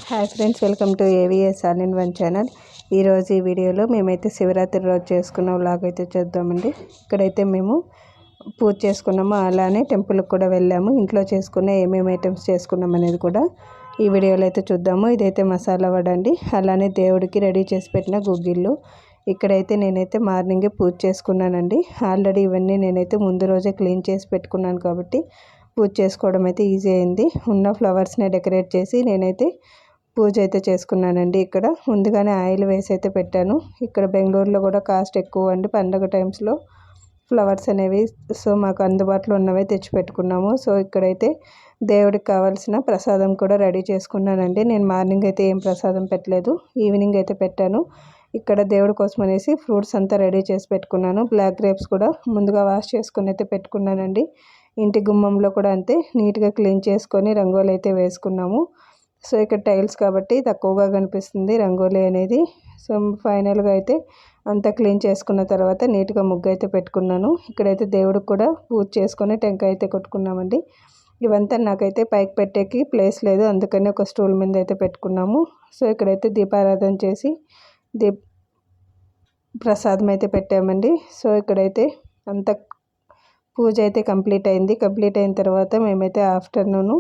Hi friends, welcome to AVS all in one channel. ఈరోజు ఈ వీడియోలో మేమైతే శివరాత్రి రోజు చేసుకున్న వ్లాగ్ అయితే చూద్దామండి. ఇక్కడైతే మేము పూజ చేసుకున్నాము, అలానే టెంపుల్కి కూడా వెళ్ళాము. ఇంట్లో చేసుకున్న ఏమేమి ఐటమ్స్ చేసుకున్నాం అనేది కూడా ఈ వీడియోలో అయితే చూద్దాము. ఇదైతే మసాలా వడ అండి, అలానే దేవుడికి రెడీ చేసి పెట్టిన గుగ్గిళ్ళు. ఇక్కడైతే నేనైతే మార్నింగే పూజ చేసుకున్నానండి. ఆల్రెడీ ఇవన్నీ నేనైతే ముందు రోజే క్లీన్ చేసి పెట్టుకున్నాను కాబట్టి పూజ చేసుకోవడం అయితే ఈజీ అయింది. ఉన్న ఫ్లవర్స్ని డెకరేట్ చేసి నేనైతే పూజ అయితే చేసుకున్నానండి. ఇక్కడ ముందుగానే ఆయిల్ వేసి అయితే పెట్టాను. ఇక్కడ బెంగళూరులో కూడా కాస్ట్ ఎక్కువ అండి పండుగ టైమ్స్లో ఫ్లవర్స్ అనేవి. సో మాకు అందుబాటులో ఉన్నవే తెచ్చి పెట్టుకున్నాము. సో ఇక్కడైతే దేవుడికి కావాల్సిన ప్రసాదం కూడా రెడీ చేసుకున్నానండి. నేను మార్నింగ్ అయితే ఏం ప్రసాదం పెట్టలేదు, ఈవినింగ్ అయితే పెట్టాను. ఇక్కడ దేవుడి కోసం అనేసి ఫ్రూట్స్ అంతా రెడీ చేసి పెట్టుకున్నాను. బ్లాక్ గ్రేప్స్ కూడా ముందుగా వాష్ చేసుకుని అయితే పెట్టుకున్నానండి. ఇంటి గుమ్మంలో కూడా అంతే నీట్గా క్లీన్ చేసుకొని రంగోలి అయితే వేసుకున్నాము. సో ఇక్కడ టైల్స్ కాబట్టి తక్కువగా కనిపిస్తుంది రంగోలీ అనేది. సో ఫైనల్గా అయితే అంతా క్లీన్ చేసుకున్న తర్వాత నీట్గా ముగ్గు అయితే పెట్టుకున్నాను. ఇక్కడైతే దేవుడికి కూడా పూజ చేసుకొని టెంకాయ అయితే కొట్టుకున్నామండి. ఇవంతా నాకైతే పైకి పెట్టేకి ప్లేస్ లేదు, అందుకని ఒక స్టూల్ మీద అయితే పెట్టుకున్నాము. సో ఇక్కడైతే దీపారాధన చేసి ప్రసాదం అయితే పెట్టామండి. సో ఇక్కడైతే అంత పూజ అయితే కంప్లీట్ అయింది. కంప్లీట్ అయిన తర్వాత మేమైతే ఆఫ్టర్నూను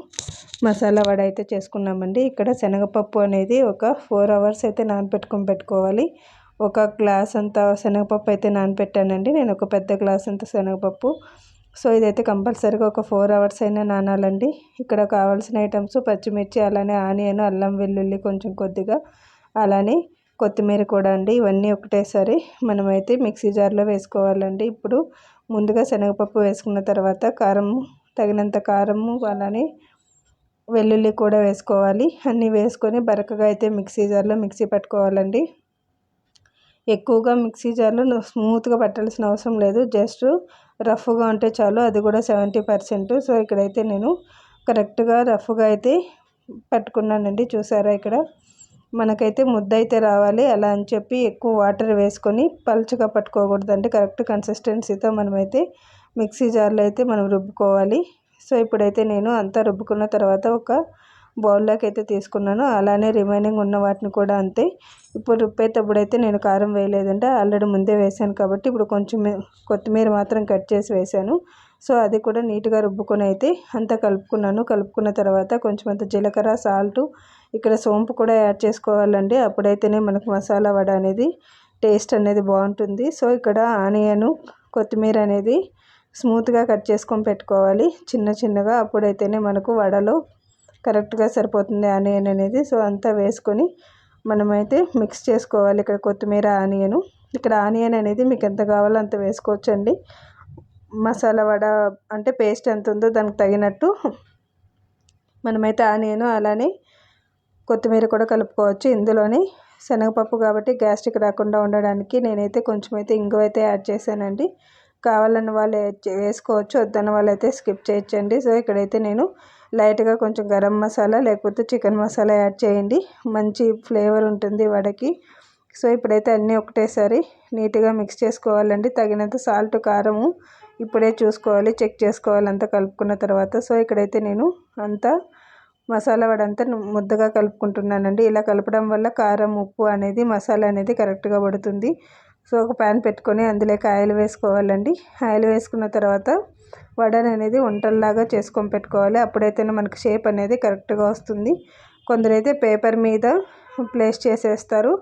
మసాలా వడ అయితే చేసుకున్నామండి. ఇక్కడ శనగపప్పు అనేది ఒక 4 hours అయితే పెట్టుకోవాలి. ఒక గ్లాస్ అంత శనగపప్పు అయితే నానపెట్టానండి నేను, ఒక పెద్ద గ్లాస్ అంత శనగపప్పు. సో ఇదైతే కంపల్సరీగా ఒక 4 hours అయినా నానాలండి. ఇక్కడ కావాల్సిన ఐటమ్స్ పచ్చిమిర్చి, అలానే ఆనియన్, అల్లం వెల్లుల్లి కొంచెం కొద్దిగా, అలానే కొత్తిమీర కూడా అండి. ఇవన్నీ ఒకటేసారి మనమైతే మిక్సీ జార్లో వేసుకోవాలండి. ఇప్పుడు ముందుగా శనగపప్పు వేసుకున్న తర్వాత కారం, తగినంత కారము, అలానే వెల్లుల్లి కూడా వేసుకోవాలి. అన్నీ వేసుకొని బరకగా అయితే మిక్సీ జార్లో మిక్సీ పట్టుకోవాలండి. ఎక్కువగా మిక్సీ జార్లో స్మూత్గా పట్టాల్సిన అవసరం లేదు, జస్ట్ రఫ్గా ఉంటే చాలు, అది కూడా 70%. సో ఇక్కడైతే నేను కరెక్ట్గా రఫ్గా అయితే పట్టుకున్నానండి. చూసారా, ఇక్కడ మనకైతే ముద్ద అయితే రావాలి. అలా అని చెప్పి ఎక్కువ వాటర్ వేసుకొని పలుచగా పట్టుకోకూడదండి. కరెక్ట్ కన్సిస్టెన్సీతో మనమైతే మిక్సీ జార్లో అయితే మనం రుబ్బుకోవాలి. సో ఇప్పుడైతే నేను అంతా రుబ్బుకున్న తర్వాత ఒక బౌల్లోకి అయితే తీసుకున్నాను. అలానే రిమైనింగ్ ఉన్న వాటిని కూడా అంతే. ఇప్పుడు రుబ్బేటప్పుడు అయితే నేను కారం వేయలేదంటే, ఆల్రెడీ ముందే వేసాను కాబట్టి ఇప్పుడు కొంచెం కొత్తిమీర మాత్రం కట్ చేసి వేసాను. సో అది కూడా నీట్గా రుబ్బుకొని అయితే అంతా కలుపుకున్నాను. కలుపుకున్న తర్వాత కొంచెం అంత జీలకర్ర, సాల్టు, ఇక్కడ సోంపు కూడా యాడ్ చేసుకోవాలండి. అప్పుడైతేనే మనకు మసాలా వడ అనేది టేస్ట్ అనేది బాగుంటుంది. సో ఇక్కడ ఆనియను, కొత్తిమీర అనేది స్మూత్గా కట్ చేసుకొని పెట్టుకోవాలి చిన్న చిన్నగా. అప్పుడైతేనే మనకు వడలో కరెక్ట్గా సరిపోతుంది ఆనియన్ అనేది. సో అంతా వేసుకొని మనమైతే మిక్స్ చేసుకోవాలి. ఇక్కడ కొత్తిమీర, ఆనియను, ఇక్కడ ఆనియన్ అనేది మీకు ఎంత కావాలో అంత వేసుకోవచ్చండి. మసాలా వడ అంటే పేస్ట్ ఎంత ఉందో దానికి తగినట్టు మనమైతే ఆనియన్, అలానే కొత్తిమీర కూడా కలుపుకోవచ్చు. ఇందులోనే శనగపప్పు కాబట్టి గ్యాస్ట్రిక్ రాకుండా ఉండడానికి నేనైతే కొంచెం అయితే ఇంగువ అయితే యాడ్ చేశానండి. కావాలన్న వాళ్ళు వేసుకోవచ్చు, వద్దన్న వాళ్ళు అయితే స్కిప్ చేయొచ్చండి. సో ఇక్కడైతే నేను లైట్గా కొంచెం గరం మసాలా లేకపోతే చికెన్ మసాలా యాడ్ చేయండి, మంచి ఫ్లేవర్ ఉంటుంది వడకి. సో ఇప్పుడైతే అన్నీ ఒకటేసారి నీట్గా మిక్స్ చేసుకోవాలండి. తగినంత సాల్ట్, కారము ఇప్పుడే చూసుకోవాలి, చెక్ చేసుకోవాలి అంతా కలుపుకున్న తర్వాత. సో ఇక్కడైతే నేను అంతా మసాలా వడ అంతా ముద్దగా కలుపుకుంటున్నానండి. ఇలా కలపడం వల్ల కారం, ఉప్పు అనేది మసాలా అనేది కరెక్ట్గా పడుతుంది. సో ఒక ప్యాన్ పెట్టుకొని అందులోకి ఆయిల్ వేసుకోవాలండి. ఆయిల్ వేసుకున్న తర్వాత వడని అనేది వంటల్లాగా చేసుకొని పెట్టుకోవాలి. అప్పుడైతేనే మనకు షేప్ అనేది కరెక్ట్గా వస్తుంది. కొందరైతే పేపర్ మీద ప్లేస్ చేసేస్తారు.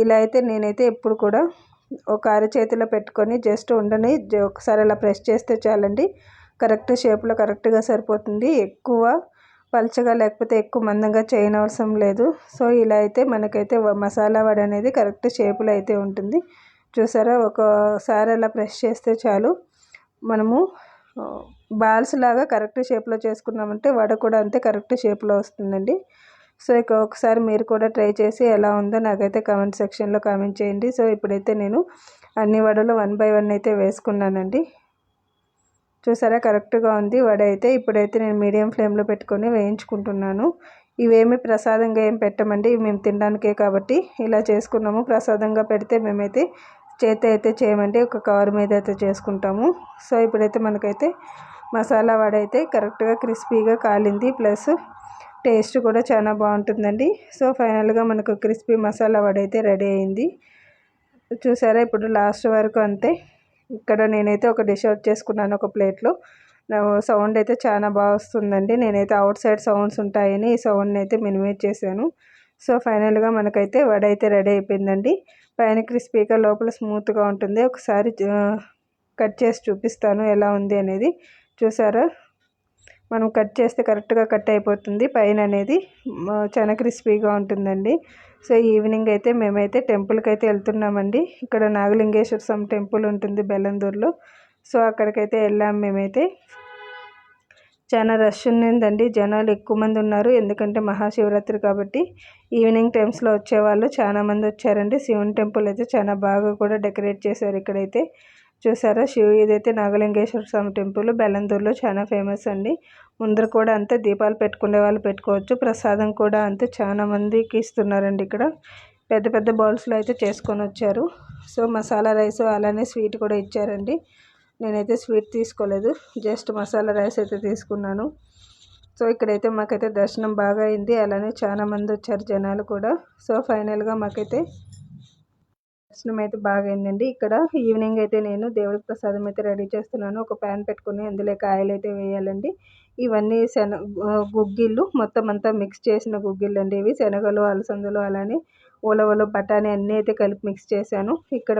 ఇలా అయితే నేనైతే ఎప్పుడు కూడా ఒక అరచేతిలో పెట్టుకొని జస్ట్ ఉండని ఒకసారి అలా ప్రెస్ చేస్తే చాలండి, కరెక్ట్ షేప్లో కరెక్ట్గా సరిపోతుంది. ఎక్కువ పల్చగా లేకపోతే ఎక్కువ మందంగా చేయనవసరం లేదు. సో ఇలా అయితే మనకైతే మసాలా వడ అనేది కరెక్ట్ షేప్లో అయితే ఉంటుంది. చూసారా, ఒకసారి అలా ప్రెస్ చేస్తే చాలు, మనము బాల్స్ లాగా కరెక్ట్ షేప్లో చేసుకున్నామంటే వడ కూడా అంతే కరెక్ట్ షేప్లో వస్తుందండి. సో ఇక ఒకసారి మీరు కూడా ట్రై చేసి ఎలా ఉందో నాకైతే కామెంట్ సెక్షన్లో కామెంట్ చేయండి. సో ఇప్పుడైతే నేను అన్ని వడలు 1 by 1 అయితే వేసుకున్నానండి. చూసారా, కరెక్ట్గా ఉంది వడ అయితే. ఇప్పుడైతే నేను మీడియం ఫ్లేమ్లో పెట్టుకొని వేయించుకుంటున్నాను. ఇవేమి ప్రసాదంగా ఏం పెట్టమండి, మేము తినడానికే కాబట్టి ఇలా చేసుకున్నాము. ప్రసాదంగా పెడితే మేమైతే చేతి అయితే చేయమండి, ఒక కవర్ మీద అయితే చేసుకుంటాము. సో ఇప్పుడైతే మనకైతే మసాలా వడ అయితే కరెక్ట్గా క్రిస్పీగా కాలింది, ప్లస్ టేస్ట్ కూడా చాలా బాగుంటుందండి. సో ఫైనల్గా మనకు క్రిస్పీ మసాలా వడ అయితే రెడీ అయింది. చూసారా, ఇప్పుడు లాస్ట్ వరకు అంతే. ఇక్కడ నేనైతే ఒక డిష్ అవుట్ చేసుకున్నాను ఒక ప్లేట్లో. సౌండ్ అయితే చాలా బాగా వస్తుందండి. నేనైతే అవుట్ సైడ్ సౌండ్స్ ఉంటాయని ఈ సౌండ్ని అయితే మినిమైజ్ చేశాను. సో ఫైనల్గా మనకైతే వడ అయితే రెడీ అయిపోయిందండి. పైన క్రిస్పీగా లోపల స్మూత్గా ఉంటుంది. ఒకసారి కట్ చేసి చూపిస్తాను ఎలా ఉంది అనేది. చూసారా, మనం కట్ చేస్తే కరెక్ట్గా కట్ అయిపోతుంది. పైన అనేది చాలా క్రిస్పీగా ఉంటుందండి. సో ఈవినింగ్ అయితే మేమైతే టెంపుల్కి అయితే వెళ్తున్నామండి. ఇక్కడ నాగలింగేశ్వర స్వామి టెంపుల్ ఉంటుంది బెల్లందూరులో. సో అక్కడికైతే వెళ్ళాము మేమైతే. చాలా రష్ ఉందండి, జనాలు ఎక్కువ మంది ఉన్నారు. ఎందుకంటే మహాశివరాత్రి కాబట్టి ఈవినింగ్ టైమ్స్లో వచ్చేవాళ్ళు చాలామంది వచ్చారండి. శివుని టెంపుల్ అయితే చాలా బాగా కూడా డెకరేట్ చేశారు ఇక్కడైతే. చూసారా, ఇదైతే నాగలింగేశ్వర స్వామి టెంపుల్ బెల్లందూరులో చాలా ఫేమస్ అండి. ముందర కూడా అంతే దీపాలు పెట్టుకునే వాళ్ళు పెట్టుకోవచ్చు. ప్రసాదం కూడా అంతే చాలా మందికి ఇస్తున్నారండి. ఇక్కడ పెద్ద పెద్ద బౌల్స్లో అయితే చేసుకొని వచ్చారు. సో మసాలా రైస్ అలానే స్వీట్ కూడా ఇచ్చారండి. నేనైతే స్వీట్ తీసుకోలేదు, జస్ట్ మసాలా రైస్ అయితే తీసుకున్నాను. సో ఇక్కడైతే మాకైతే దర్శనం బాగా అయింది. అలానే చాలా మంది వచ్చారు జనాలు కూడా. సో ఫైనల్గా మాకైతే దర్శనం అయితే బాగా అయిందండి. ఇక్కడ ఈవినింగ్ అయితే నేను దేవుడికి ప్రసాదం అయితే రెడీ చేస్తున్నాను. ఒక ప్యాన్ పెట్టుకుని అందులో ఆయిల్ అయితే వేయాలండి. ఇవన్నీ గుగ్గిళ్ళు మొత్తం అంతా మిక్స్ చేసిన గుగ్గిళ్ళు అండి. ఇవి శనగలు, అలసందలు, అలానే ఉలవలు, బఠానీ అన్నీ అయితే కలిపి మిక్స్ చేశాను. ఇక్కడ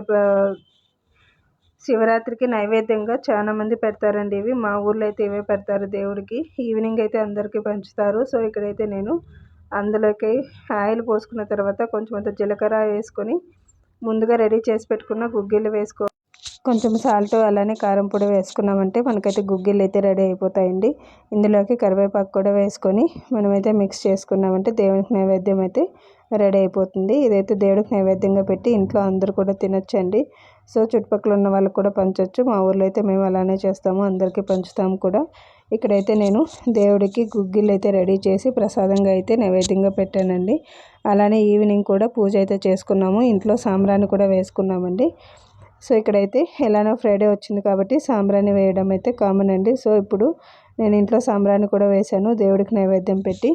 శివరాత్రికి నైవేద్యంగా చాలా మంది పెడతారండి. ఇవి మా ఊర్లో అయితే ఇవే పెడతారు దేవుడికి. ఈవినింగ్ అయితే అందరికీ పంచుతారు. సో ఇక్కడైతే నేను అందులోకి ఆయిల్ పోసుకున్న తర్వాత కొంచెం అంత జీలకర్ర వేసుకొని ముందుగా రెడీ చేసి పెట్టుకున్న గుగ్గిళ్ళు వేసుకో, కొంచెం సాల్ట్ అలానే కారం పొడి వేసుకున్నామంటే మనకైతే గుగ్గిళ్ళు అయితే రెడీ అయిపోతాయండి. ఇందులోకి కరివేపాకు కూడా వేసుకొని మనమైతే మిక్స్ చేసుకున్నామంటే దేవునికి నైవేద్యం అయితే రెడీ అయిపోతుంది. ఇదైతే దేవుడికి నైవేద్యంగా పెట్టి ఇంట్లో అందరూ కూడా తినొచ్చండి. సో చుట్టుపక్కల ఉన్న వాళ్ళకు కూడా పంచవచ్చు. మా ఊర్లో అయితే మేము అలానే చేస్తాము, అందరికీ పంచుతాము కూడా. ఇక్కడైతే నేను దేవుడికి గుగ్గిళ్ళు అయితే రెడీ చేసి ప్రసాదంగా అయితే నైవేద్యంగా పెట్టానండి. అలానే ఈవినింగ్ కూడా పూజ అయితే చేసుకున్నాము. ఇంట్లో సాంబ్రాణి కూడా వేసుకున్నామండి. సో ఇక్కడైతే ఎలానో ఫ్రైడే వచ్చింది కాబట్టి సాంబ్రాణి వేయడం అయితే కామన్ అండి. సో ఇప్పుడు నేను ఇంట్లో సాంబ్రాణి కూడా వేశాను దేవుడికి నైవేద్యం పెట్టి.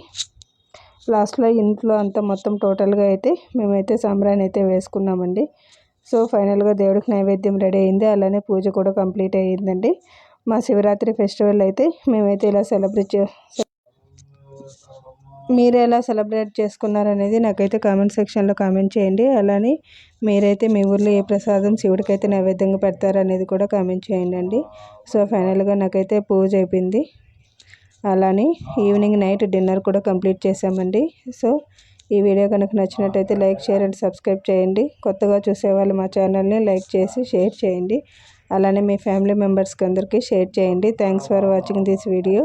లాస్ట్లో ఇంట్లో అంతా మొత్తం టోటల్గా అయితే మేమైతే సాంబ్రాణి అయితే వేసుకున్నామండి. సో ఫైనల్గా దేవుడికి నైవేద్యం రెడీ అయింది. అలానే పూజ కూడా కంప్లీట్ అయ్యిందండి. మా శివరాత్రి ఫెస్టివల్ అయితే మేమైతే ఇలా మీరు ఎలా సెలబ్రేట్ చేసుకున్నారనేది నాకైతే కామెంట్ సెక్షన్లో కామెంట్ చేయండి. అలానే మీరైతే మీ ఊర్లో ఏ ప్రసాదం శివుడికి అయితే నైవేద్యంగా పెడతారనేది కూడా కామెంట్ చేయండి అండి. సో ఫైనల్గా నాకైతే పూజ అయిపోయింది. అలానే ఈవినింగ్ నైట్ డిన్నర్ కూడా కంప్లీట్ చేసామండి. సో ఈ వీడియో కనుక నచ్చినట్టయితే లైక్, షేర్ అండ్ సబ్స్క్రైబ్ చేయండి. కొత్తగా చూసేవాళ్ళు మా ఛానల్ని లైక్ చేసి షేర్ చేయండి. అలానే మీ ఫ్యామిలీ మెంబర్స్కి అందరికీ షేర్ చేయండి. Thanks for watching this video.